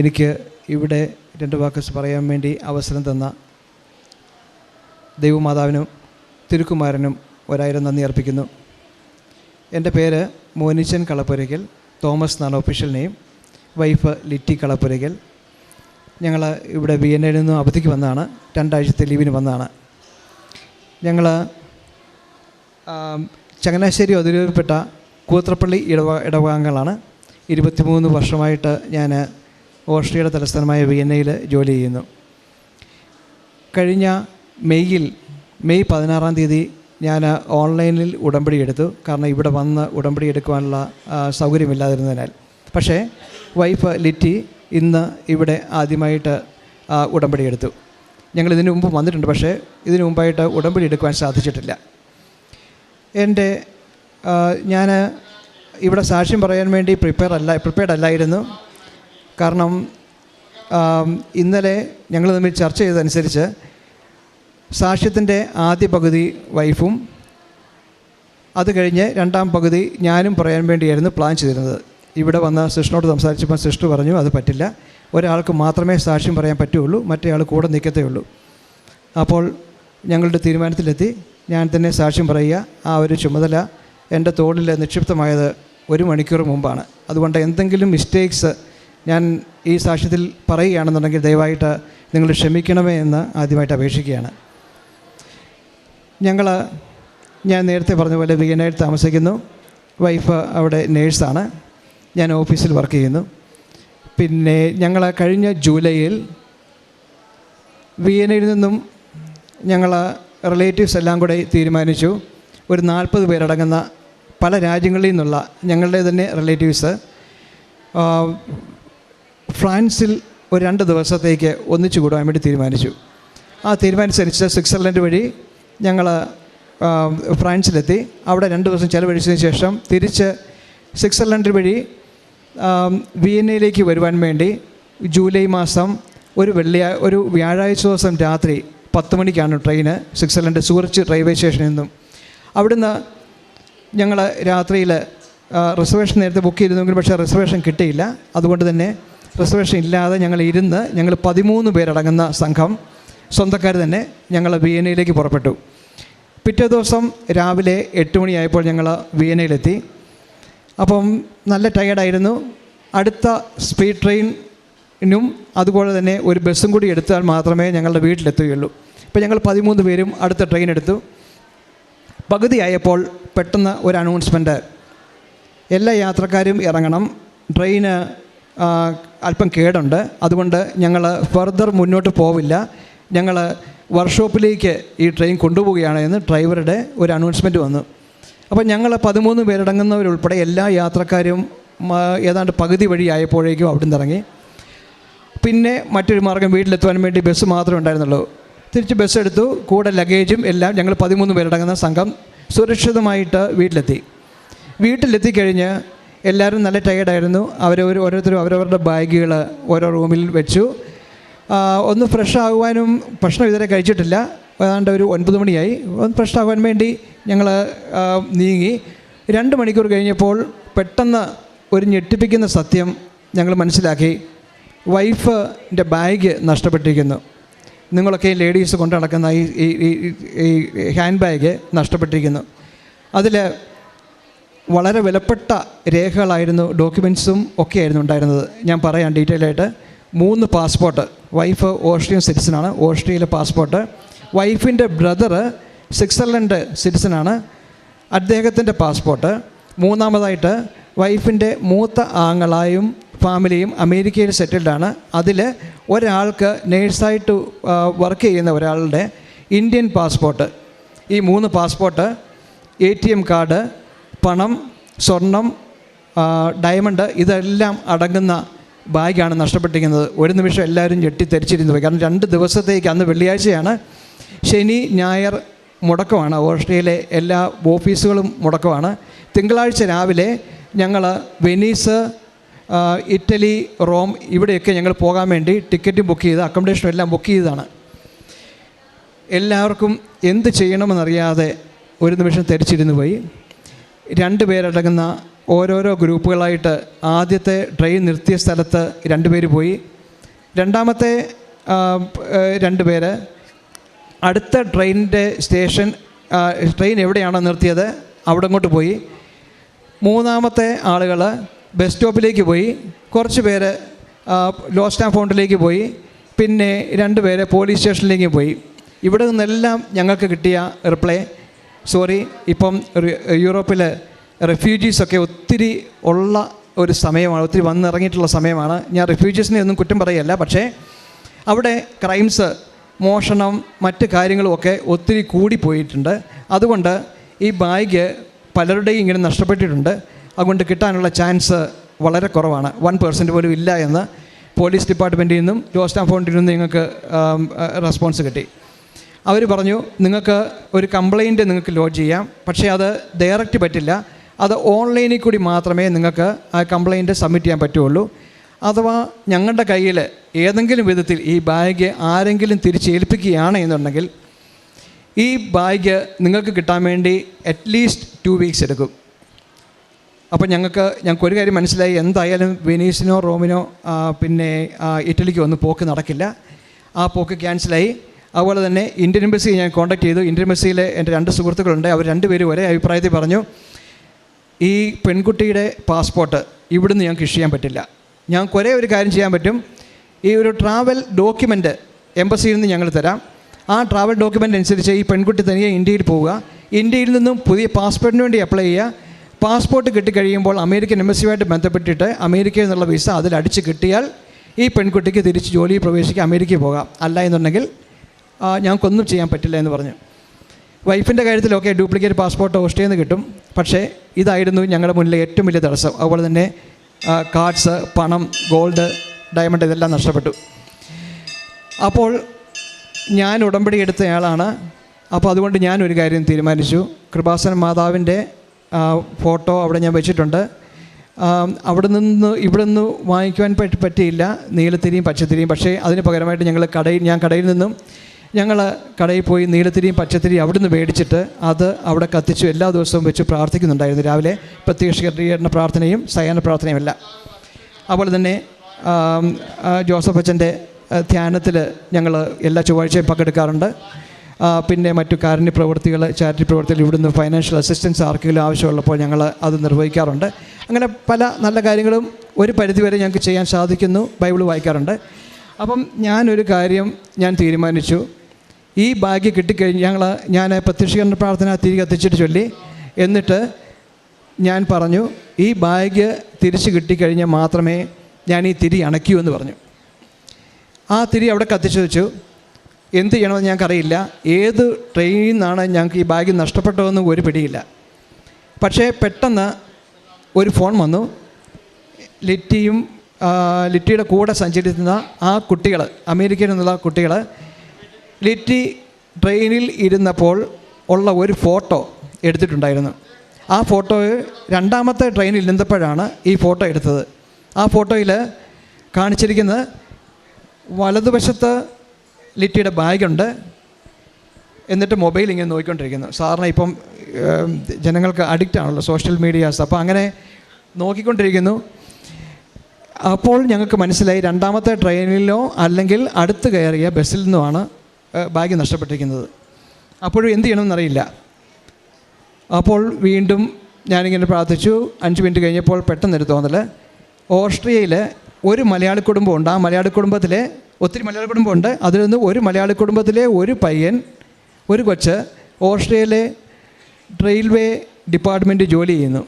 എനിക്ക് ഇവിടെ രണ്ട് വാക്ക് പറയാൻ വേണ്ടി അവസരം തന്ന ദൈവമാതാവിനും തിരുക്കുമാരനും 1000 നന്ദി അർപ്പിക്കുന്നു. എൻ്റെ പേര് മോനിച്ചൻ കളപ്പുരയ്ക്കൽ, തോമസ് എന്നാണ് official name. Wife Litty Kalappurakkal. ഞങ്ങൾ ഇവിടെ വിയന്നയിൽ നിന്നും അവധിക്ക് വന്നതാണ്, 2 ആഴ്ചത്തെ ലീവിന് വന്നതാണ്. ഞങ്ങൾ ചങ്ങനാശ്ശേരി അതിരൂപപ്പെട്ട കൂത്രപ്പള്ളി ഇടവകാംഗങ്ങളാണ്. 23 വർഷമായിട്ട് ഞാൻ ഓസ്ട്രിയയുടെ തലസ്ഥാനമായ വിയന്നയിൽ ജോലി ചെയ്യുന്നു. കഴിഞ്ഞ മെയ് 16-ാം തീയതി ഞാൻ ഓൺലൈനിൽ ഉടമ്പടി എടുത്തു. കാരണം ഇവിടെ വന്ന് ഉടമ്പടി എടുക്കുവാനുള്ള സൗകര്യമില്ലാതിരുന്നതിനാൽ. പക്ഷേ വൈഫ് ലിറ്റി ഇന്ന് ഇവിടെ ആദ്യമായിട്ട് ഉടമ്പടി എടുത്തു. ഞങ്ങൾ ഇതിനു മുമ്പ് വന്നിട്ടുണ്ട്, പക്ഷേ ഇതിനു മുമ്പായിട്ട് ഉടമ്പടി എടുക്കുവാൻ സാധിച്ചിട്ടില്ല. ഞാൻ ഇവിടെ സാക്ഷ്യം പറയാൻ വേണ്ടി പ്രിപ്പയർഡ് അല്ലായിരുന്നു. കാരണം ഇന്നലെ ഞങ്ങൾ തമ്മിൽ ചർച്ച ചെയ്തതനുസരിച്ച് സാക്ഷ്യത്തിൻ്റെ ആദ്യ പകുതി വൈഫും, അത് കഴിഞ്ഞ് 2ാം പകുതി ഞാനും പറയാൻ വേണ്ടിയായിരുന്നു പ്ലാൻ ചെയ്തിരുന്നത്. ഇവിടെ വന്ന സിസ്റ്ററിനോട് സംസാരിച്ചപ്പോൾ സിസ്റ്റർ പറഞ്ഞു അത് പറ്റില്ല, ഒരാൾക്ക് മാത്രമേ സാക്ഷ്യം പറയാൻ പറ്റുള്ളൂ, മറ്റേ ആൾ കൂടെ നിൽക്കത്തേ ഉള്ളൂ. അപ്പോൾ ഞങ്ങളുടെ തീരുമാനത്തിലെത്തി ഞാൻ തന്നെ സാക്ഷ്യം പറയുക. ആ ഒരു ചുമതല എൻ്റെ തോളിൽ നിക്ഷിപ്തമായത് 1 മണിക്കൂർ മുമ്പാണ്. അതുകൊണ്ട് എന്തെങ്കിലും മിസ്റ്റേക്സ് ഞാൻ ഈ സാക്ഷ്യത്തിൽ പറയുകയാണെന്നുണ്ടെങ്കിൽ ദയവായിട്ട് നിങ്ങൾ ക്ഷമിക്കണമേ എന്ന് ആദ്യമായിട്ട് അപേക്ഷിക്കുകയാണ്. ഞാൻ നേരത്തെ പറഞ്ഞ പോലെ വിയന്നയിൽ താമസിക്കുന്നു. വൈഫ് അവിടെ നേഴ്സാണ്, ഞാൻ ഓഫീസിൽ വർക്ക് ചെയ്യുന്നു. പിന്നെ ഞങ്ങൾ കഴിഞ്ഞ ജൂലൈയിൽ വിയന്നയിൽ നിന്നും ഞങ്ങൾ റിലേറ്റീവ്സ് എല്ലാം കൂടെ തീരുമാനിച്ചു, ഒരു 40 പേരടങ്ങുന്ന പല രാജ്യങ്ങളിൽ നിന്നുള്ള ഞങ്ങളുടെ തന്നെ റിലേറ്റീവ്സ് ഫ്രാൻസിൽ ഒരു 2 ദിവസത്തേക്ക് ഒന്നിച്ചു കൂടാൻ വേണ്ടി തീരുമാനിച്ചു. ആ തീരുമാനിച്ചനുസരിച്ച് സ്വിറ്റ്സർലൻഡ് വഴി ഞങ്ങൾ ഫ്രാൻസിലെത്തി. അവിടെ 2 ദിവസം ചിലവഴിച്ചതിന് ശേഷം തിരിച്ച് സ്വിറ്റ്സർലൻഡ് വഴി വിയന്നയിലേക്ക് വരുവാൻ വേണ്ടി ജൂലൈ മാസം ഒരു വ്യാഴാഴ്ച ദിവസം രാത്രി 10 മണിക്കാണ് ട്രെയിന് സ്വിറ്റ്സർലൻഡ് സൂറിച്ച് റെയിൽവേ സ്റ്റേഷനിൽ നിന്നും. അവിടുന്ന് ഞങ്ങൾ രാത്രിയിൽ റിസർവേഷൻ നേരത്തെ ബുക്ക് ചെയ്തിരുന്നെങ്കിലും പക്ഷേ റിസർവേഷൻ കിട്ടിയില്ല. അതുകൊണ്ട് തന്നെ റിസർവേഷൻ ഇല്ലാതെ ഞങ്ങൾ 13 പേരടങ്ങുന്ന സംഘം സ്വന്തക്കാർ തന്നെ ഞങ്ങൾ വിയന്നയിലേക്ക് പുറപ്പെട്ടു. പിറ്റേ ദിവസം രാവിലെ 8 മണിയായപ്പോൾ ഞങ്ങൾ വിയന്നയിലെത്തി. അപ്പം നല്ല ടയേർഡായിരുന്നു. അടുത്ത സ്പീഡ് ട്രെയിനും അതുപോലെ തന്നെ ഒരു ബസ്സും കൂടി എടുത്താൽ മാത്രമേ ഞങ്ങളുടെ വീട്ടിലെത്തുകയുള്ളൂ. ഇപ്പോൾ ഞങ്ങൾ 13 പേരും അടുത്ത ട്രെയിൻ എടുത്തു. പകുതിയായപ്പോൾ പെട്ടെന്ന് ഒരു അനൗൺസ്മെൻറ്റ്, എല്ലാ യാത്രക്കാരും ഇറങ്ങണം, ട്രെയിന് അല്പം കേടുണ്ട്, അതുകൊണ്ട് ഞങ്ങൾ ഫർദർ മുന്നോട്ട് പോവില്ല, ഞങ്ങൾ വർക്ക്ഷോപ്പിലേക്ക് ഈ ട്രെയിൻ കൊണ്ടുപോവുകയാണ് എന്ന് ഡ്രൈവറുടെ ഒരു അനൗൺസ്മെൻറ്റ് വന്നു. അപ്പോൾ ഞങ്ങൾ 13 പേരടങ്ങുന്നവരുൾപ്പെടെ എല്ലാ യാത്രക്കാരും ഏതാണ്ട് പകുതി വഴിയായപ്പോഴേക്കും അവിടെ നിന്ന് ഇറങ്ങി. പിന്നെ മറ്റൊരു മാർഗ്ഗം വീട്ടിലെത്തുവാൻ വേണ്ടി ബസ് മാത്രമേ ഉണ്ടായിരുന്നുള്ളൂ. തിരിച്ച് ബസ് എടുത്തു, കൂടെ ലഗേജും എല്ലാം. ഞങ്ങൾ 13 പേരടങ്ങുന്ന സംഘം സുരക്ഷിതമായിട്ട് വീട്ടിലെത്തിക്കഴിഞ്ഞ് എല്ലാവരും നല്ല ടയേർഡായിരുന്നു. ഓരോരുത്തരും അവരവരുടെ ബാഗുകൾ ഓരോ റൂമിൽ വെച്ചു. ഒന്ന് ഫ്രഷ് ആകുവാനും, ഭക്ഷണം ഇതുവരെ കഴിച്ചിട്ടില്ല, ഏതാണ്ട് ഒരു 9 മണിയായി. ഒന്ന് ഫ്രഷ് ആകുവാൻ വേണ്ടി ഞങ്ങൾ നീങ്ങി. 2 മണിക്കൂർ കഴിഞ്ഞപ്പോൾ പെട്ടെന്ന് ഒരു ഞെട്ടിപ്പിക്കുന്ന സത്യം ഞങ്ങൾ മനസ്സിലാക്കി. വൈഫിൻ്റെ ബാഗ് നഷ്ടപ്പെട്ടിരിക്കുന്നു. നിങ്ങളൊക്കെ ലേഡീസ് കൊണ്ട് നടക്കുന്ന ഈ ഹാൻഡ് ബാഗ് നഷ്ടപ്പെട്ടിരിക്കുന്നു. അതിൽ വളരെ വിലപ്പെട്ട രേഖകളായിരുന്നു, ഡോക്യുമെൻറ്റ്സും ഒക്കെ ആയിരുന്നു ഉണ്ടായിരുന്നത്. ഞാൻ പറയാം ഡീറ്റെയിലായിട്ട്. 3 പാസ്പോർട്ട്. വൈഫ് ഓസ്ട്രിയൻ സിറ്റിസനാണ്, ഓസ്ട്രിയയിലെ പാസ്പോർട്ട്. വൈഫിൻ്റെ ബ്രദറ് സ്വിറ്റ്സർലൻഡ് സിറ്റിസനാണ്, അദ്ദേഹത്തിൻ്റെ പാസ്പോർട്ട്. മൂന്നാമതായിട്ട് വൈഫിൻ്റെ മൂത്ത ആങ്ങളായും ഫാമിലിയും അമേരിക്കയിൽ സെറ്റിൽഡാണ്. അതിൽ ഒരാൾക്ക് നേഴ്സായിട്ട് വർക്ക് ചെയ്യുന്ന ഒരാളുടെ ഇന്ത്യൻ പാസ്പോർട്ട്. ഈ 3 പാസ്പോർട്ട്, ATM കാർഡ്, പണം, സ്വർണം, ഡയമണ്ട്, ഇതെല്ലാം അടങ്ങുന്ന ബാഗാണ് നഷ്ടപ്പെട്ടിരിക്കുന്നത്. ഒരു നിമിഷം എല്ലാവരും ഞെട്ടിത്തെരിച്ചിരുന്നു പോയി. കാരണം 2 ദിവസത്തേക്ക്, അന്ന് വെള്ളിയാഴ്ചയാണ്, ശനി ഞായർ മുടക്കമാണ്, ഓസ്ട്രിയയിലെ എല്ലാ ഓഫീസുകളും മുടക്കമാണ്. തിങ്കളാഴ്ച രാവിലെ ഞങ്ങൾ വെനീസ്, ഇറ്റലി, റോം, ഇവിടെയൊക്കെ ഞങ്ങൾ പോകാൻ വേണ്ടി ടിക്കറ്റും ബുക്ക് ചെയ്ത് അക്കോമഡേഷനും എല്ലാം ബുക്ക് ചെയ്തതാണ്. എല്ലാവർക്കും എന്ത് ചെയ്യണമെന്നറിയാതെ ഒരു നിമിഷം തെരിച്ചിരുന്നു പോയി. 2 പേരടങ്ങുന്ന ഓരോരോ ഗ്രൂപ്പുകളായിട്ട് ആദ്യത്തെ ട്രെയിൻ നിർത്തിയ സ്ഥലത്ത് 2 പേര് പോയി. രണ്ടാമത്തെ 2 പേര് അടുത്ത ട്രെയിനിൻ്റെ ട്രെയിൻ എവിടെയാണോ നിർത്തിയത് അവിടെ അങ്ങോട്ട് പോയി. മൂന്നാമത്തെ ആളുകൾ ബസ് സ്റ്റോപ്പിലേക്ക് പോയി. കുറച്ച് പേര് ലോസ്റ്റ് ആൻഡ് ഫൗണ്ടിലേക്ക് പോയി. പിന്നെ 2 പേര് പോലീസ് സ്റ്റേഷനിലേക്ക് പോയി. ഇവിടെ നിന്നെല്ലാം ഞങ്ങൾക്ക് കിട്ടിയ റിപ്ലൈ, സോറി, ഇപ്പം യൂറോപ്പിൽ റെഫ്യൂജീസൊക്കെ ഒത്തിരി ഉള്ള ഒരു സമയമാണ്, ഒത്തിരി വന്നിറങ്ങിയിട്ടുള്ള സമയമാണ്. ഞാൻ റെഫ്യൂജീസിനെ ഒന്നും കുറ്റം പറയുകയല്ല, പക്ഷേ അവിടെ ക്രൈംസ്, മോഷണം, മറ്റ് കാര്യങ്ങളുമൊക്കെ ഒത്തിരി കൂടിപ്പോയിട്ടുണ്ട്. അതുകൊണ്ട് ഈ ബാഗ് പലരുടെയും ഇങ്ങനെ നഷ്ടപ്പെട്ടിട്ടുണ്ട്. അതുകൊണ്ട് കിട്ടാനുള്ള ചാൻസ് വളരെ കുറവാണ്. 1% പോലും ഇല്ല എന്ന് പോലീസ് ഡിപ്പാർട്ട്മെൻറ്റിൽ നിന്നും ലോസ്റ്റ് ആൻഡ് ഫൗണ്ടിൽ നിന്നും നിങ്ങൾക്ക് റെസ്പോൺസ് കിട്ടി. അവർ പറഞ്ഞു, നിങ്ങൾക്ക് ഒരു കംപ്ലയിൻറ്റ് നിങ്ങൾക്ക് ലോഡ്ജ് ചെയ്യാം, പക്ഷേ അത് ഡയറക്റ്റ് പറ്റില്ല. അത് ഓൺലൈനിൽ കൂടി മാത്രമേ നിങ്ങൾക്ക് ആ കംപ്ലയിൻറ്റ് സബ്മിറ്റ് ചെയ്യാൻ പറ്റുള്ളൂ. അഥവാ ഞങ്ങളുടെ കയ്യിൽ ഏതെങ്കിലും വിധത്തിൽ ഈ ബാഗ് ആരെങ്കിലും തിരിച്ചേൽപ്പിക്കുകയാണ് എന്നുണ്ടെങ്കിൽ ഈ ബാഗ് നിങ്ങൾക്ക് കിട്ടാൻ വേണ്ടി അറ്റ്ലീസ്റ്റ് 2 വീക്സ് എടുക്കും. അപ്പോൾ ഞങ്ങൾക്കൊരു കാര്യം മനസ്സിലായി, എന്തായാലും വെനീസിനോ റോമിനോ പിന്നെ ഇറ്റലിക്കോ ഒന്നും പോക്ക് നടക്കില്ല. ആ പോക്ക് ക്യാൻസലായി. അതുപോലെ തന്നെ ഇന്ത്യൻ എംബസി ഞാൻ കോൺടാക്ട് ചെയ്തു. ഇന്ത്യൻ എംബസിയിൽ എൻ്റെ 2 സുഹൃത്തുക്കളുണ്ട്. അവർ 2 പേരും ഒരേ അഭിപ്രായത്തിൽ പറഞ്ഞു, ഈ പെൺകുട്ടിയുടെ പാസ്പോർട്ട് ഇവിടുന്ന് ഞങ്ങൾക്ക് ഇഷ്യൂ ചെയ്യാൻ പറ്റില്ല. ഞങ്ങൾക്ക് ഒരേ ഒരു കാര്യം ചെയ്യാൻ പറ്റും, ഈ ഒരു ട്രാവൽ ഡോക്യുമെൻ്റ് എംബസിയിൽ നിന്ന് ഞങ്ങൾ തരാം. ആ ട്രാവൽ ഡോക്യുമെൻ്റ് അനുസരിച്ച് ഈ പെൺകുട്ടി തനിയെ ഇന്ത്യയിൽ പോവുക, ഇന്ത്യയിൽ നിന്നും പുതിയ പാസ്പോർട്ടിന് വേണ്ടി അപ്ലൈ ചെയ്യുക. പാസ്പോർട്ട് കിട്ടിക്കഴിയുമ്പോൾ അമേരിക്കൻ എംബസിയുമായിട്ട് ബന്ധപ്പെട്ടിട്ട് അമേരിക്കയിൽ നിന്നുള്ള വിസ അതിലടിച്ച് കിട്ടിയാൽ ഈ പെൺകുട്ടിക്ക് തിരിച്ച് ജോലിയിൽ പ്രവേശിക്കാൻ അമേരിക്കയിൽ പോകാം. അല്ല എന്നുണ്ടെങ്കിൽ ഞങ്ങൾക്കൊന്നും ചെയ്യാൻ പറ്റില്ല എന്ന് പറഞ്ഞു. വൈഫിൻ്റെ കാര്യത്തിലൊക്കെ ഡ്യൂപ്ലിക്കേറ്റ് പാസ്പോർട്ട് ഓസ്ട്രിയയിൽ നിന്ന് കിട്ടും. പക്ഷേ ഇതായിരുന്നു ഞങ്ങളുടെ മുന്നിലെ ഏറ്റവും വലിയ തടസ്സം. അതുപോലെ തന്നെ കാർഡ്സ്, പണം, ഗോൾഡ്, ഡയമണ്ട് ഇതെല്ലാം നഷ്ടപ്പെട്ടു. അപ്പോൾ ഞാൻ ഉടമ്പടി എടുത്തയാളാണ്. അപ്പോൾ അതുകൊണ്ട് ഞാനൊരു കാര്യം തീരുമാനിച്ചു. കൃപാസന മാതാവിൻ്റെ ഫോട്ടോ അവിടെ ഞാൻ വെച്ചിട്ടുണ്ട്. ഇവിടെ നിന്ന് വാങ്ങിക്കുവാൻ പറ്റിയില്ല നീലത്തിരിയും പച്ചത്തിരിയും. പക്ഷേ അതിന് പകരമായിട്ട് ഞാൻ കടയിൽ നിന്നും കടയിൽ പോയി നീലത്തിരിയും പച്ചത്തിരിയും അവിടെ നിന്ന് മേടിച്ചിട്ട് അത് അവിടെ കത്തിച്ചു എല്ലാ ദിവസവും വെച്ച് പ്രാർത്ഥിക്കുന്നുണ്ടായിരുന്നു. രാവിലെ പ്രത്യക്ഷീകരണ പ്രാർത്ഥനയും സയാന പ്രാർത്ഥനയും എല്ലാം. അതുപോലെ തന്നെ ജോസഫ് അച്ഛൻ്റെ ധ്യാനത്തിൽ ഞങ്ങൾ എല്ലാ ചൊവ്വാഴ്ചയും പങ്കെടുക്കാറുണ്ട്. പിന്നെ മറ്റു കാരുണ്യ പ്രവൃത്തികൾ, ചാരിറ്റി പ്രവൃത്തികൾ, ഇവിടുന്ന് ഫൈനാൻഷ്യൽ അസിസ്റ്റൻസ് ആർക്കെങ്കിലും ആവശ്യമുള്ളപ്പോൾ ഞങ്ങൾ അത് നിർവഹിക്കാറുണ്ട്. അങ്ങനെ പല നല്ല കാര്യങ്ങളും ഒരു പരിധിവരെ ഞങ്ങൾക്ക് ചെയ്യാൻ സാധിക്കുന്നു. ബൈബിൾ വായിക്കാറുണ്ട്. അപ്പം ഞാനൊരു കാര്യം തീരുമാനിച്ചു. ഈ ബാഗ് കിട്ടിക്കഴിഞ്ഞ് ഞാൻ പ്രത്യക്ഷീകരണ പ്രാർത്ഥന തിരി കത്തിച്ചിട്ട് ചൊല്ലി. എന്നിട്ട് ഞാൻ പറഞ്ഞു, ഈ ബാഗ് തിരിച്ച് കിട്ടിക്കഴിഞ്ഞാൽ മാത്രമേ ഞാൻ ഈ തിരി അണയ്ക്കൂ എന്ന് പറഞ്ഞു. ആ തിരി അവിടെ കത്തിച്ചു വെച്ചു. എന്ത് ചെയ്യണമെന്ന് ഞങ്ങൾക്കറിയില്ല. ഏത് ട്രെയിനിൽ നിന്നാണ് ഞങ്ങൾക്ക് ഈ ബാഗ് നഷ്ടപ്പെട്ടതെന്ന് ഒരു പിടിയില്ല. പക്ഷേ പെട്ടെന്ന് ഒരു ഫോൺ വന്നു. ലിറ്റിയുടെ കൂടെ സഞ്ചരിക്കുന്ന ആ കുട്ടികൾ, അമേരിക്കയിൽ നിന്നുള്ള കുട്ടികൾ ലിറ്റി ട്രെയിനിൽ ഇരുന്നപ്പോൾ ഉള്ള ഒരു ഫോട്ടോ എടുത്തിട്ടുണ്ടായിരുന്നു. ആ ഫോട്ടോ രണ്ടാമത്തെ ട്രെയിനിൽ ഇരുന്നപ്പോഴാണ് ഈ ഫോട്ടോ എടുത്തത്. ആ ഫോട്ടോയിൽ കാണിച്ചിരിക്കുന്നത് വലതുവശത്ത് ലിറ്റിയുടെ ബാഗുണ്ട്. എന്നിട്ട് മൊബൈൽ ഇങ്ങനെ നോക്കിക്കൊണ്ടിരിക്കുന്നു. സാറിന് ഇപ്പം ജനങ്ങൾക്ക് അഡിക്റ്റ് ആണല്ലോ സോഷ്യൽ മീഡിയാസ്. അപ്പോൾ അങ്ങനെ നോക്കിക്കൊണ്ടിരിക്കുന്നു. അപ്പോൾ ഞങ്ങൾക്ക് മനസ്സിലായി, രണ്ടാമത്തെ ട്രെയിനിലോ അല്ലെങ്കിൽ അടുത്ത് കയറിയ ബസ്സിൽ നിന്നുമാണ് ബാഗ് നഷ്ടപ്പെട്ടിരിക്കുന്നത്. അപ്പോഴും എന്ത് ചെയ്യണമെന്നറിയില്ല. അപ്പോൾ വീണ്ടും ഞാനിങ്ങനെ പ്രാർത്ഥിച്ചു. 5 മിനിറ്റ് കഴിഞ്ഞപ്പോൾ പെട്ടെന്നൊരു തോന്നൽ, ഓസ്ട്രിയയിൽ ഒരു മലയാളി കുടുംബമുണ്ട്. ആ മലയാളി കുടുംബത്തിലെ ഒത്തിരി മലയാളി കുടുംബമുണ്ട്. അതിൽ നിന്ന് ഒരു മലയാളി കുടുംബത്തിലെ ഒരു കൊച്ച് ഓസ്ട്രിയയിലെ റെയിൽവേ ഡിപ്പാർട്ട്മെൻറ്റ് ജോലി ചെയ്യുന്നു.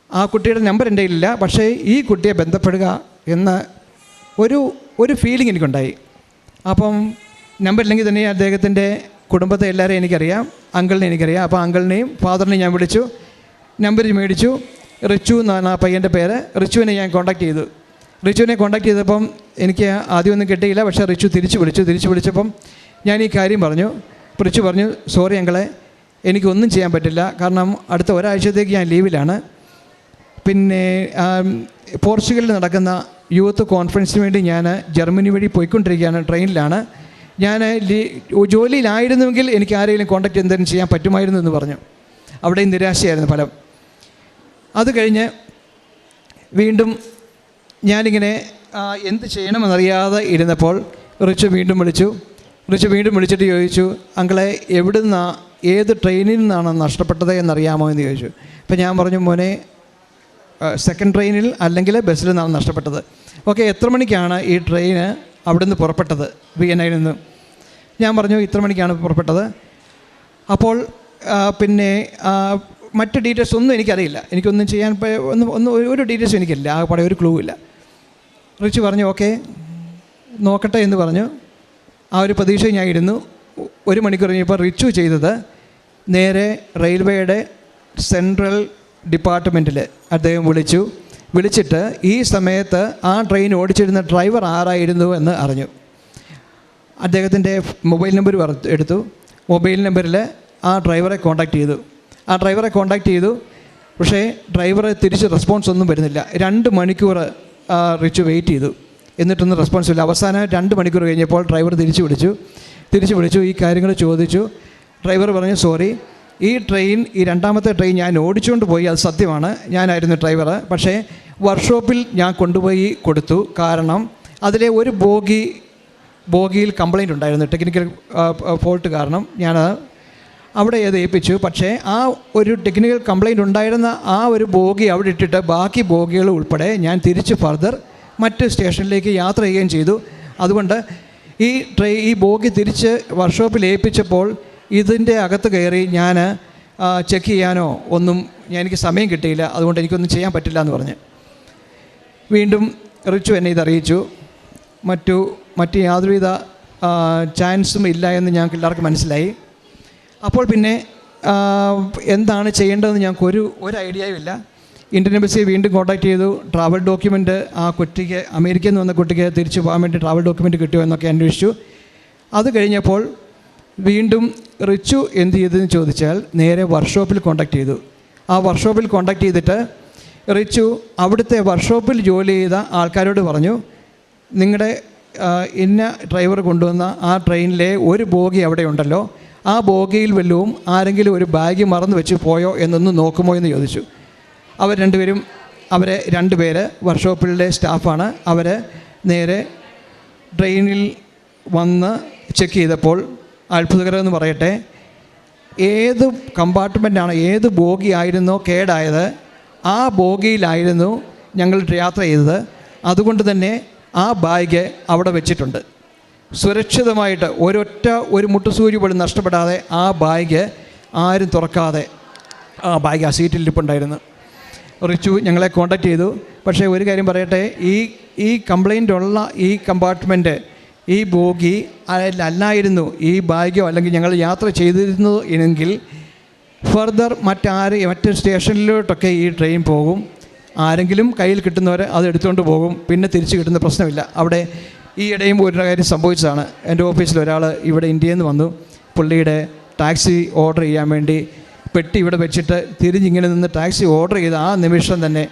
ആ കുട്ടിയുടെ നമ്പർ എൻ്റെ കയ്യിലില്ല. പക്ഷേ ഈ കുട്ടിയെ ബന്ധപ്പെടുക എന്ന ഒരു ഫീലിംഗ് എനിക്കുണ്ടായി. അപ്പം നമ്പർ ഇല്ലെങ്കിൽ തന്നെ അദ്ദേഹത്തിൻ്റെ കുടുംബത്തെ എല്ലാവരെയും എനിക്കറിയാം, അങ്കിളിനെ എനിക്കറിയാം. അപ്പോൾ അങ്കിളിനെയും ഫാദറിനെയും ഞാൻ വിളിച്ചു, നമ്പർ മേടിച്ചു. റിച്ചു എന്നാണ് ആ പയ്യൻ്റെ പേര്. റിച്ചുവിനെ ഞാൻ കോൺടാക്ട് ചെയ്തു. റിച്ചുവിനെ കോൺടാക്ട് ചെയ്തപ്പം എനിക്ക് ആദ്യമൊന്നും കിട്ടിയില്ല. പക്ഷേ റിച്ചു തിരിച്ച് വിളിച്ചപ്പം ഞാൻ ഈ കാര്യം പറഞ്ഞു. റിച്ചു പറഞ്ഞു, സോറി അങ്കിളെ, എനിക്കൊന്നും ചെയ്യാൻ പറ്റില്ല. കാരണം അടുത്ത ഒരാഴ്ചത്തേക്ക് ഞാൻ ലീവിലാണ്. പിന്നെ പോർച്ചുഗലിൽ നടക്കുന്ന യൂത്ത് കോൺഫറൻസിന് വേണ്ടി ഞാൻ ജർമ്മനി വഴി പോയിക്കൊണ്ടിരിക്കുകയാണ്, ട്രെയിനിലാണ്. ഞാൻ ജോലിയിലായിരുന്നുവെങ്കിൽ എനിക്ക് ആരെങ്കിലും കോൺടാക്ട് എന്തെങ്കിലും ചെയ്യാൻ പറ്റുമായിരുന്നു എന്ന് പറഞ്ഞു. അവിടെയും നിരാശയായിരുന്നു ഫലം. അത് കഴിഞ്ഞ് വീണ്ടും ഞാനിങ്ങനെ എന്ത് ചെയ്യണമെന്നറിയാതെ ഇരുന്നപ്പോൾ റിച്ചു വീണ്ടും വിളിച്ചിട്ട് ചോദിച്ചു, അങ്കിളെ എവിടുന്നാണ്, ഏത് ട്രെയിനിൽ നിന്നാണ് നഷ്ടപ്പെട്ടത് എന്നറിയാമോ എന്ന് ചോദിച്ചു. അപ്പോൾ ഞാൻ പറഞ്ഞു, മോനെ സെക്കൻഡ് ട്രെയിനിൽ അല്ലെങ്കിൽ ബസ്സിൽ നിന്നാണ് നഷ്ടപ്പെട്ടത്. ഓക്കെ, എത്ര മണിക്കാണ് ഈ ട്രെയിന് അവിടുന്ന് പുറപ്പെട്ടത് വിയന്നയിൽ നിന്ന്? ഞാൻ പറഞ്ഞു ഇത്ര മണിക്കാണ് പുറപ്പെട്ടത്. അപ്പോൾ പിന്നെ മറ്റ് ഡീറ്റെയിൽസ് ഒന്നും എനിക്കറിയില്ല, എനിക്കൊന്നും ചെയ്യാൻ ഒരു ഡീറ്റെയിൽസും എനിക്കില്ല, ആകെപ്പാടെ ഒരു ക്ലൂ ഇല്ല. റിച്ചു പറഞ്ഞു ഓക്കെ നോക്കട്ടെ എന്ന് പറഞ്ഞു. ആ ഒരു പ്രതീക്ഷയിൽ ഞാൻ ഇരുന്നു. 1 മണിക്കൂർ കഴിഞ്ഞപ്പോൾ റിച്ചു ചെയ്തത് നേരെ റെയിൽവേയുടെ സെൻട്രൽ ഡിപ്പാർട്ട്മെൻറ്റിൽ അദ്ദേഹം വിളിച്ചിട്ട് ഈ സമയത്ത് ആ ട്രെയിൻ ഓടിച്ചിരുന്ന ഡ്രൈവർ ആരായിരുന്നു എന്ന് അറിഞ്ഞു. അദ്ദേഹത്തിൻ്റെ മൊബൈൽ നമ്പർ എടുത്തു. മൊബൈൽ നമ്പറിൽ ആ ഡ്രൈവറെ കോൺടാക്റ്റ് ചെയ്തു. പക്ഷേ ഡ്രൈവർ തിരിച്ച് റെസ്പോൺസ് ഒന്നും വരുന്നില്ല. 2 മണിക്കൂർ റിച്ചു വെയിറ്റ് ചെയ്തു, എന്നിട്ടൊന്നും റെസ്പോൺസ് ഇല്ല. അവസാനം 2 മണിക്കൂർ കഴിഞ്ഞപ്പോൾ ഡ്രൈവർ തിരിച്ചു വിളിച്ചു, ഈ കാര്യങ്ങൾ ചോദിച്ചു. ഡ്രൈവർ പറഞ്ഞു, സോറി, ഈ ട്രെയിൻ, ഈ 2ാമത്തെ ട്രെയിൻ ഞാൻ ഓടിച്ചുകൊണ്ട് പോയി, അത് സത്യമാണ്, ഞാനായിരുന്നു ഡ്രൈവർ. പക്ഷേ വർക്ക്ഷോപ്പിൽ ഞാൻ കൊണ്ടുപോയി കൊടുത്തു. കാരണം അതിലെ ഒരു ബോഗിയിൽ കംപ്ലയിൻ്റ് ഉണ്ടായിരുന്നു, ടെക്നിക്കൽ ഫോൾട്ട് കാരണം ഞാൻ അവിടെ അത് ഏൽപ്പിച്ചു. പക്ഷേ ആ ഒരു ടെക്നിക്കൽ കംപ്ലയിൻ്റ് ഉണ്ടായിരുന്ന ആ ഒരു ബോഗി അവിടെ ഇട്ടിട്ട് ബാക്കി ബോഗികൾ ഉൾപ്പെടെ ഞാൻ തിരിച്ച് ഫർദർ മറ്റ് സ്റ്റേഷനിലേക്ക് യാത്ര ചെയ്യുകയും ചെയ്തു. അതുകൊണ്ട് ഈ ബോഗി തിരിച്ച് വർക്ക്ഷോപ്പിൽ ഏൽപ്പിച്ചപ്പോൾ ഇതിൻ്റെ അകത്ത് കയറി ഞാൻ ചെക്ക് ചെയ്യാനോ ഒന്നും എനിക്ക് സമയം കിട്ടിയില്ല, അതുകൊണ്ട് എനിക്കൊന്നും ചെയ്യാൻ പറ്റില്ല എന്ന് പറഞ്ഞ് വീണ്ടും റിച്ചു എന്നെ ഇതറിയിച്ചു. മറ്റ് യാതൊരുവിധ ചാൻസും ഇല്ല എന്ന് ഞങ്ങൾക്ക് എല്ലാവർക്കും മനസ്സിലായി. അപ്പോൾ പിന്നെ എന്താണ് ചെയ്യേണ്ടതെന്ന് ഞങ്ങൾക്ക് ഒരു ഐഡിയയും ഇല്ല. ഇന്ത്യൻ എംബസിയെ വീണ്ടും കോൺടാക്റ്റ് ചെയ്തു. ട്രാവൽ ഡോക്യുമെൻറ്റ് ആ കുട്ടിക്ക്, അമേരിക്കയിൽ നിന്ന് വന്ന കുട്ടിക്ക് തിരിച്ചു പോകാൻ വേണ്ടി ട്രാവൽ ഡോക്യുമെൻറ്റ് കിട്ടുമോ എന്നൊക്കെ അന്വേഷിച്ചു. അത് കഴിഞ്ഞപ്പോൾ വീണ്ടും റിച്ചു എന്ത് ചെയ്തതെന്ന് ചോദിച്ചാൽ നേരെ വർക്ക്ഷോപ്പിൽ കോൺടാക്റ്റ് ചെയ്തു. ആ വർക്ക്ഷോപ്പിൽ കോൺടാക്റ്റ് ചെയ്തിട്ട് റിച്ചു അവിടുത്തെ വർക്ക്ഷോപ്പിൽ ജോലി ചെയ്ത ആൾക്കാരോട് പറഞ്ഞു, നിങ്ങളുടെ ഇന്ന ഡ്രൈവർ കൊണ്ടുവന്ന ആ ട്രെയിനിലെ ഒരു ബോഗി അവിടെ ഉണ്ടല്ലോ, ആ ബോഗിയിൽ വല്ലതും ആരെങ്കിലും ഒരു ബാഗ് മറന്നു വെച്ച് പോയോ എന്നൊന്ന് നോക്കുമോ എന്ന് ചോദിച്ചു. അവരെ 2 പേര് വർക്ക്ഷോപ്പിലെ സ്റ്റാഫാണ്. അവർ നേരെ ട്രെയിനിൽ വന്ന് ചെക്ക് ചെയ്തപ്പോൾ അത്ഭുതകരമെന്ന് പറയട്ടെ, ഏത് കമ്പാർട്ട്മെൻറ്റാണ്, ഏത് ബോഗി ആയിരുന്നോ കേടായത്, ആ ബോഗിയിലായിരുന്നു ഞങ്ങൾ യാത്ര ചെയ്തത്. അതുകൊണ്ട് തന്നെ ആ ബാഗ് അവിടെ വെച്ചിട്ടുണ്ട്. സുരക്ഷിതമായിട്ട് ഒരു മുട്ടുസൂചി പോലും നഷ്ടപ്പെടാതെ ആ ബാഗ് ആരും തുറക്കാതെ ആ ബാഗ് ആ സീറ്റിൽ ഇരിപ്പുണ്ടായിരുന്നു. റിച്ചു ഞങ്ങളെ കോൺടാക്റ്റ് ചെയ്തു. പക്ഷേ ഒരു കാര്യം പറയട്ടെ, ഈ കംപ്ലയിൻ്റ് ഉള്ള ഈ കമ്പാർട്ട്മെൻറ്റ്, ഈ ബോഗി അല്ലായിരുന്നു ഈ ബാഗോ അല്ലെങ്കിൽ ഞങ്ങൾ യാത്ര ചെയ്തിരുന്നു എങ്കിൽ ഫർദർ മറ്റ് സ്റ്റേഷനിലോട്ടൊക്കെ ഈ ട്രെയിൻ പോകും. ആരെങ്കിലും കയ്യിൽ കിട്ടുന്നവരെ അത് എടുത്തുകൊണ്ട് പോകും, പിന്നെ തിരിച്ച് കിട്ടുന്ന പ്രശ്നമില്ല. അവിടെ ഈയിടെയും ഒരു കാര്യം സംഭവിച്ചതാണ്. എൻ്റെ ഓഫീസിൽ ഒരാൾ ഇവിടെ ഇന്ത്യയിൽ നിന്ന് വന്നു. പുള്ളിയുടെ ടാക്സി ഓർഡർ ചെയ്യാൻ വേണ്ടി പെട്ടി ഇവിടെ വെച്ചിട്ട് തിരിഞ്ഞിങ്ങനെ നിന്ന് ടാക്സി ഓർഡർ ചെയ്ത ആ നിമിഷം തന്നെ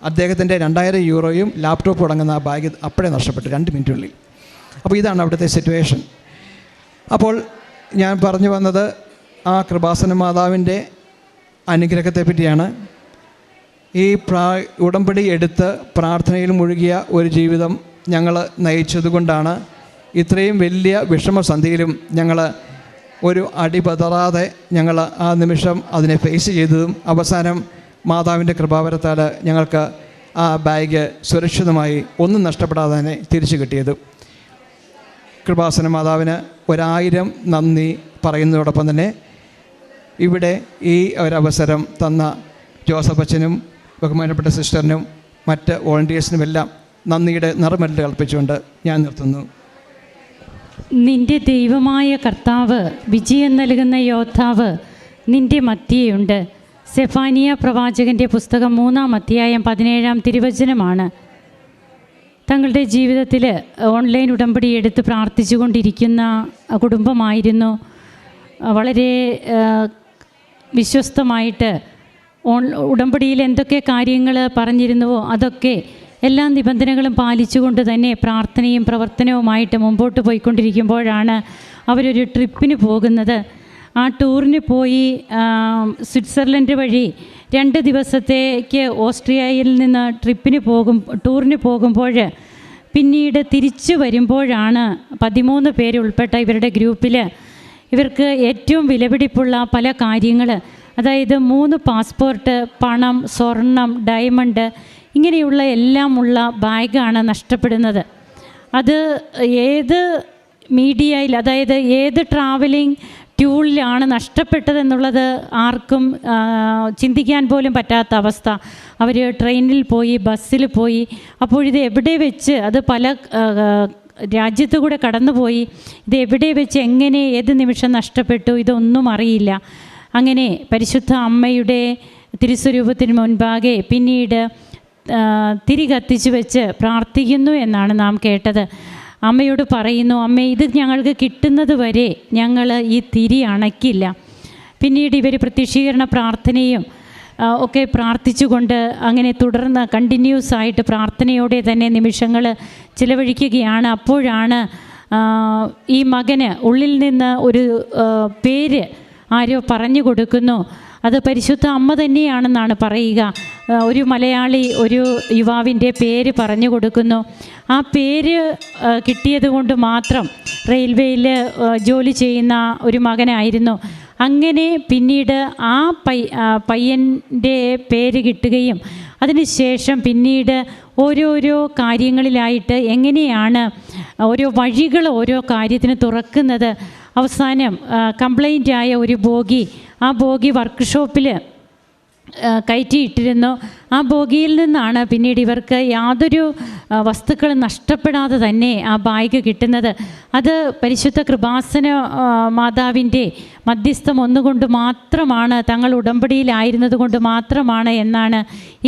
അദ്ദേഹത്തിൻ്റെ 2000 യൂറോയും ലാപ്ടോപ്പ് അടങ്ങുന്ന ആ ബാഗ് അപ്പോഴേ നഷ്ടപ്പെട്ടു 2 മിനിറ്റിനുള്ളിൽ. അപ്പോൾ ഇതാണ് അവിടുത്തെ സിറ്റുവേഷൻ. അപ്പോൾ ഞാൻ പറഞ്ഞു വന്നത് ആ കൃപാസന മാതാവിൻ്റെ അനുഗ്രഹത്തെ പറ്റിയാണ്. ഈ ഉടമ്പടി എടുത്ത് പ്രാർത്ഥനയിൽ മുഴുകിയ ഒരു ജീവിതം ഞങ്ങൾ നയിച്ചതുകൊണ്ടാണ് ഇത്രയും വലിയ വിഷമസന്ധിയിലും ഞങ്ങൾ ഒരു അടിപതറാതെ ഞങ്ങൾ ആ നിമിഷം അതിനെ ഫേസ് ചെയ്തതും അവസാനം മാതാവിൻ്റെ കൃപാവരത്താൽ ഞങ്ങൾക്ക് ആ ബാഗ് സുരക്ഷിതമായി ഒന്നും നഷ്ടപ്പെടാതെ തന്നെ തിരിച്ചു കിട്ടിയത്. കൃപാസന മാതാവിന് 1000 നന്ദി പറയുന്നതോടൊപ്പം തന്നെ ഇവിടെ ഈ ഒരവസരം തന്ന ജോസഫ് അച്ഛനും ബഹുമാനപ്പെട്ട സിസ്റ്ററിനും മറ്റ് വോളണ്ടിയേഴ്സിനുമെല്ലാം നന്ദിയുടെ നിറമെല്ലാം കൽപ്പിച്ചുകൊണ്ട് ഞാൻ നിർത്തുന്നു. നിൻ്റെ ദൈവമായ കർത്താവ്, വിജയം നൽകുന്ന യോദ്ധാവ് നിൻ്റെ മധ്യേയുണ്ട്. സെഫാനിയ പ്രവാചകൻ്റെ പുസ്തകം 3-ാം അധ്യായം 17-ാം തിരുവചനമാണ്. തങ്ങളുടെ ജീവിതത്തിൽ ഓൺലൈൻ ഉടമ്പടി എടുത്ത് പ്രാർത്ഥിച്ചു കൊണ്ടിരിക്കുന്ന കുടുംബമായിരുന്നു. വളരെ വിശ്വസ്തമായിട്ട് ഉടമ്പടിയിൽ എന്തൊക്കെ കാര്യങ്ങൾ പറഞ്ഞിരുന്നുവോ അതൊക്കെ എല്ലാ നിബന്ധനകളും പാലിച്ചുകൊണ്ട് തന്നെ പ്രാർത്ഥനയും പ്രവർത്തനവുമായിട്ട് മുമ്പോട്ട് പോയിക്കൊണ്ടിരിക്കുമ്പോഴാണ് അവരൊരു ട്രിപ്പിന് പോകുന്നത്. ആ ടൂറിന് പോയി സ്വിറ്റ്സർലൻഡ് വഴി 2 ദിവസത്തേക്ക് ഓസ്ട്രിയയിൽ നിന്ന് ടൂറിന് പോകുമ്പോൾ പിന്നീട് തിരിച്ചു വരുമ്പോഴാണ് 13 പേര് ഉൾപ്പെട്ട ഇവരുടെ ഗ്രൂപ്പിൽ ഇവർക്ക് ഏറ്റവും വിലപിടിപ്പുള്ള പല കാര്യങ്ങൾ, അതായത് 3 പാസ്പോർട്ട്, പണം, സ്വർണം, ഡയമണ്ട് ഇങ്ങനെയുള്ള എല്ലാം ഉള്ള ബാഗാണ് നഷ്ടപ്പെടുന്നത്. അത് ഏത് മീഡിയയിൽ, അതായത് ഏത് ട്രാവലിംഗ് ട്യൂളിലാണ് നഷ്ടപ്പെട്ടതെന്നുള്ളത് ആർക്കും ചിന്തിക്കാൻ പോലും പറ്റാത്ത അവസ്ഥ. അവർ ട്രെയിനിൽ പോയി, ബസ്സിൽ പോയി, അപ്പോഴിത് എവിടെ വെച്ച്, അത് പല രാജ്യത്തു കൂടെ കടന്നുപോയി, ഇത് എവിടെ വെച്ച് എങ്ങനെ ഏത് നിമിഷം നഷ്ടപ്പെട്ടു ഇതൊന്നും അറിയില്ല. അങ്ങനെ പരിശുദ്ധ അമ്മയുടെ തിരുസ്വരൂപത്തിന് മുൻപാകെ പിന്നീട് തിരി കത്തിച്ച് വെച്ച് പ്രാർത്ഥിക്കുന്നു എന്നാണ് നാം കേട്ടത്. അമ്മയോട് പറയുന്നു, അമ്മേ ഇത് ഞങ്ങൾക്ക് കിട്ടുന്നത് വരെ ഞങ്ങൾ ഈ തിരി അണയ്ക്കില്ല. പിന്നീട് ഇവർ പ്രത്യക്ഷീകരണ പ്രാർത്ഥനയും ഒക്കെ പ്രാർത്ഥിച്ചുകൊണ്ട് അങ്ങനെ തുടർന്ന് കണ്ടിന്യൂസ് ആയിട്ട് പ്രാർത്ഥനയോടെ തന്നെ നിമിഷങ്ങൾ ചിലവഴിക്കുകയാണ്. അപ്പോഴാണ് ഈ മകന് ഉള്ളിൽ നിന്ന് ഒരു പേര് ആരോ പറഞ്ഞു കൊടുക്കുന്നു. അത് പരിശുദ്ധ അമ്മ തന്നെയാണെന്നാണ് പറയുക. ഒരു മലയാളി ഒരു യുവാവിൻ്റെ പേര് പറഞ്ഞു കൊടുക്കുന്നു. ആ പേര് കിട്ടിയത് കൊണ്ട് മാത്രം റെയിൽവേയിൽ ജോലി ചെയ്യുന്ന ഒരു മകനായിരുന്നു. അങ്ങനെ പിന്നീട് ആ പയ്യൻ്റെ പേര് കിട്ടുകയും അതിനുശേഷം പിന്നീട് ഓരോരോ കാര്യങ്ങളിലായിട്ട് എങ്ങനെയാണ് ഓരോ വഴികൾ ഓരോ കാര്യത്തിന് തുറക്കുന്നത്. അവസാനം കംപ്ലൈൻ്റായ ഒരു ബോഗി, ആ ബോഗി വർക്ക്ഷോപ്പിൽ കയറ്റിയിട്ടിരുന്നു. ആ ബോഗിയിൽ നിന്നാണ് പിന്നീട് ഇവർക്ക് യാതൊരു വസ്തുക്കളും നഷ്ടപ്പെടാതെ തന്നെ ആ ബാഗ് കിട്ടുന്നത്. അത് പരിശുദ്ധ കൃപാസന മാതാവിൻ്റെ മധ്യസ്ഥം ഒന്നുകൊണ്ട് മാത്രമാണ്, തങ്ങൾ ഉടമ്പടിയിലായിരുന്നത് കൊണ്ട് മാത്രമാണ് എന്നാണ്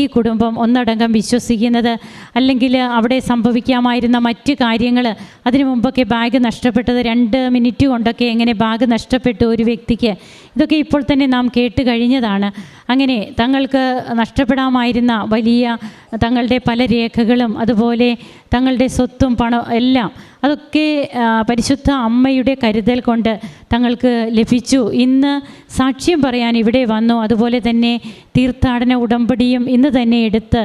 ഈ കുടുംബം ഒന്നടങ്കം വിശ്വസിക്കുന്നത്. അല്ലെങ്കിൽ അവിടെ സംഭവിക്കാമായിരുന്ന മറ്റ് കാര്യങ്ങൾ, അതിനു മുമ്പൊക്കെ ബാഗ് നഷ്ടപ്പെട്ടത് 2 മിനിറ്റ് കൊണ്ടൊക്കെ എങ്ങനെ ബാഗ് നഷ്ടപ്പെട്ടു ഒരു വ്യക്തിക്ക്, ഇതൊക്കെ ഇപ്പോൾ തന്നെ നാം കേട്ട് കഴിഞ്ഞതാണ്. അങ്ങനെ തങ്ങൾക്ക് നഷ്ടപ്പെടാമായിരുന്ന വലിയ തങ്ങളുടെ പല രേഖകളും അതുപോലെ തങ്ങളുടെ സ്വത്തും പണം എല്ലാം അതൊക്കെ പരിശുദ്ധ അമ്മയുടെ കരുതൽ കൊണ്ട് തങ്ങൾക്ക് ലഭിച്ചു. ഇന്ന് സാക്ഷ്യം പറയാൻ ഇവിടെ വന്നു. അതുപോലെ തന്നെ തീർത്ഥാടന ഉടമ്പടിയും ഇന്ന് തന്നെ എടുത്ത്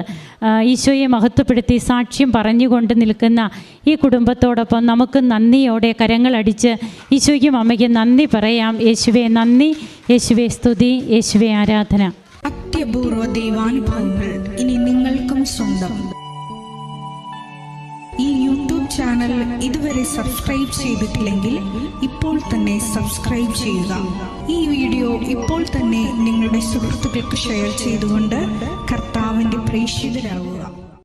ഈശോയെ മഹത്വപ്പെടുത്തി സാക്ഷ്യം പറഞ്ഞുകൊണ്ട് നിൽക്കുന്ന ഈ കുടുംബത്തോടൊപ്പം നമുക്ക് നന്ദിയോടെ കരങ്ങളടിച്ച് ഈശോയ്ക്കും അമ്മയ്ക്കും നന്ദി പറയാം. യേശുവേ നന്ദി, യേശുവേ സ്തുതി, യേശുവേ ആരാധന. അത്യപൂർവ ദൈവാനുഭവങ്ങൾ ഇനി നിങ്ങൾക്കും സ്വന്തം. ഈ യൂട്യൂബ് ചാനൽ ഇതുവരെ സബ്സ്ക്രൈബ് ചെയ്തിട്ടില്ലെങ്കിൽ ഇപ്പോൾ തന്നെ സബ്സ്ക്രൈബ് ചെയ്യുക. ഈ വീഡിയോ ഇപ്പോൾ തന്നെ നിങ്ങളുടെ സുഹൃത്തുക്കൾക്ക് ഷെയർ ചെയ്തുകൊണ്ട് കർത്താവിൻ്റെ പ്രേക്ഷിതരാകുക.